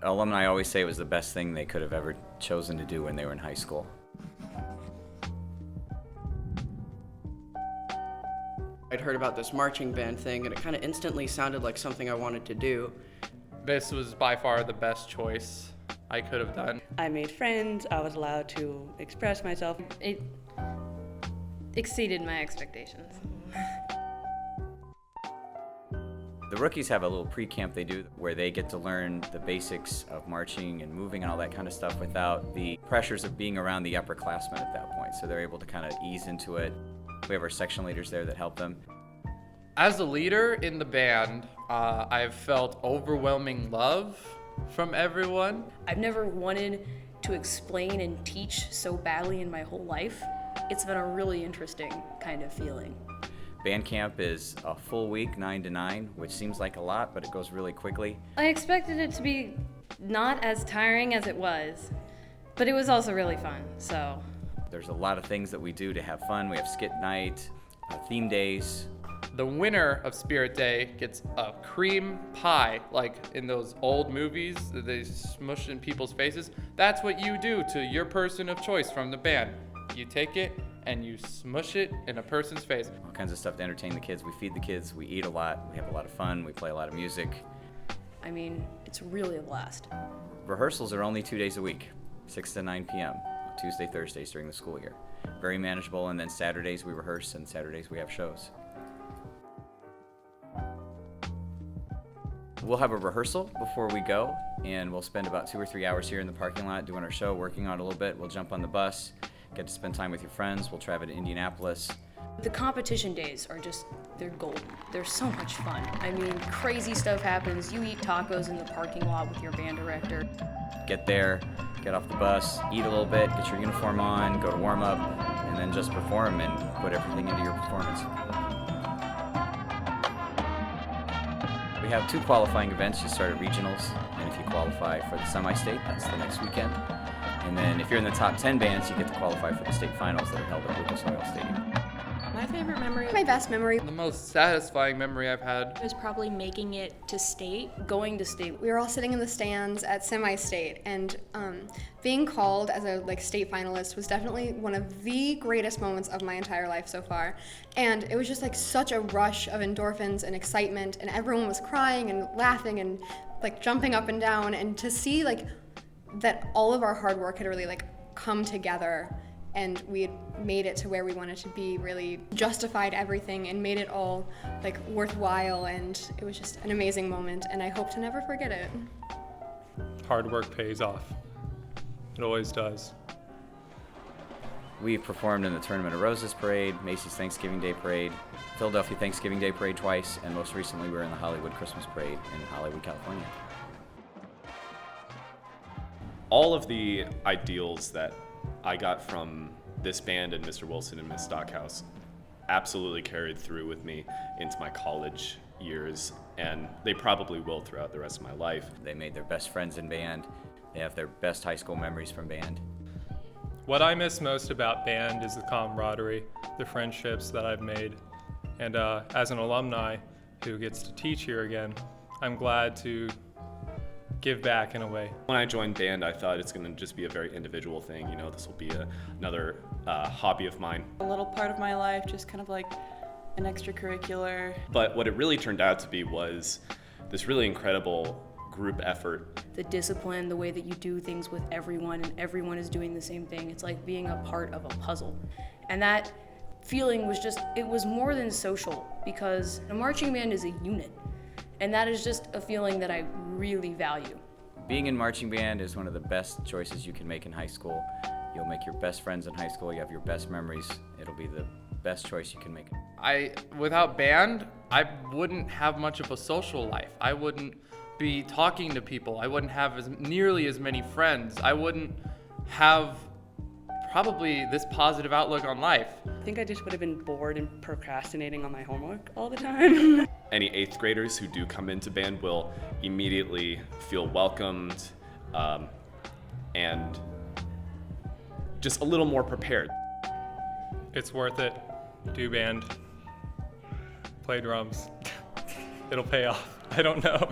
Alumni always say it was the best thing they could have ever chosen to do when they were in high school. I'd heard about this marching band thing, and it kind of instantly sounded like something I wanted to do. This was by far the best choice I could have done. I made friends, I was allowed to express myself. It exceeded my expectations. The rookies have a little pre-camp they do where they get to learn the basics of marching and moving and all that kind of stuff without the pressures of being around the upperclassmen at that point. So they're able to kind of ease into it. We have our section leaders there that help them. As a leader in the band, I've felt overwhelming love from everyone. I've never wanted to explain and teach so badly in my whole life. It's been a really interesting kind of feeling. Band camp is a full week, 9 to 9, which seems like a lot, but it goes really quickly. I expected it to be not as tiring as it was, but it was also really fun, so. There's a lot of things that we do to have fun. We have skit night, theme days. The winner of Spirit Day gets a cream pie, like in those old movies that they smush in people's faces. That's what you do to your person of choice from the band. You take it and you smush it in a person's face. All kinds of stuff to entertain the kids. We feed the kids, we eat a lot, we have a lot of fun, we play a lot of music. I mean, it's really a blast. Rehearsals are only 2 days a week, 6 to 9 p.m., Tuesday, Thursdays during the school year. Very manageable, and then Saturdays we rehearse and Saturdays we have shows. We'll have a rehearsal before we go, and we'll spend about 2 or 3 hours here in the parking lot doing our show, working on it a little bit. We'll jump on the bus, get to spend time with your friends. We'll travel to Indianapolis. The competition days are just, they're golden. They're so much fun. I mean, crazy stuff happens. You eat tacos in the parking lot with your band director. Get there, get off the bus, eat a little bit, get your uniform on, go to warm up, and then just perform and put everything into your performance. We have 2 qualifying events. You start at regionals, and if you qualify for the semi-state, that's the next weekend. And then if you're in the top 10 bands, you get to qualify for the state finals that are held at Lucas Oil Stadium. My favorite memory, my best memory, The most satisfying memory I've had. was probably making it to state. Going to state. We were all sitting in the stands at semi-state, and being called as a state finalist was definitely one of the greatest moments of my entire life so far. And it was just such a rush of endorphins and excitement, and everyone was crying and laughing and jumping up and down, and to see that all of our hard work had really come together, and we had made it to where we wanted to be, really justified everything and made it all worthwhile, and it was just an amazing moment, and I hope to never forget it. Hard work pays off. It always does. We've performed in the Tournament of Roses Parade, Macy's Thanksgiving Day Parade, Philadelphia Thanksgiving Day Parade twice, and most recently we were in the Hollywood Christmas Parade in Hollywood, California. All of the ideals that I got from this band and Mr. Wilson and Miss Stockhouse absolutely carried through with me into my college years, and they probably will throughout the rest of my life. They made their best friends in band. They have their best high school memories from band. What I miss most about band is the camaraderie, the friendships that I've made. And as an alumni who gets to teach here again, I'm glad to give back in a way. When I joined band, I thought it's going to just be a very individual thing. You know, this will be another hobby of mine. A little part of my life, just kind of like an extracurricular. But what it really turned out to be was this really incredible group effort. The discipline, the way that you do things with everyone, and everyone is doing the same thing. It's like being a part of a puzzle. And that feeling was just, it was more than social, because a marching band is a unit. And that is just a feeling that I really value. Being in marching band is one of the best choices you can make in high school. You'll make your best friends in high school, you have your best memories. It'll be the best choice you can make. Without band, I wouldn't have much of a social life. I wouldn't be talking to people. I wouldn't have nearly as many friends. I wouldn't have probably this positive outlook on life. I think I just would have been bored and procrastinating on my homework all the time. Any 8th graders who do come into band will immediately feel welcomed and just a little more prepared. It's worth it. Do band. Play drums. It'll pay off. I don't know.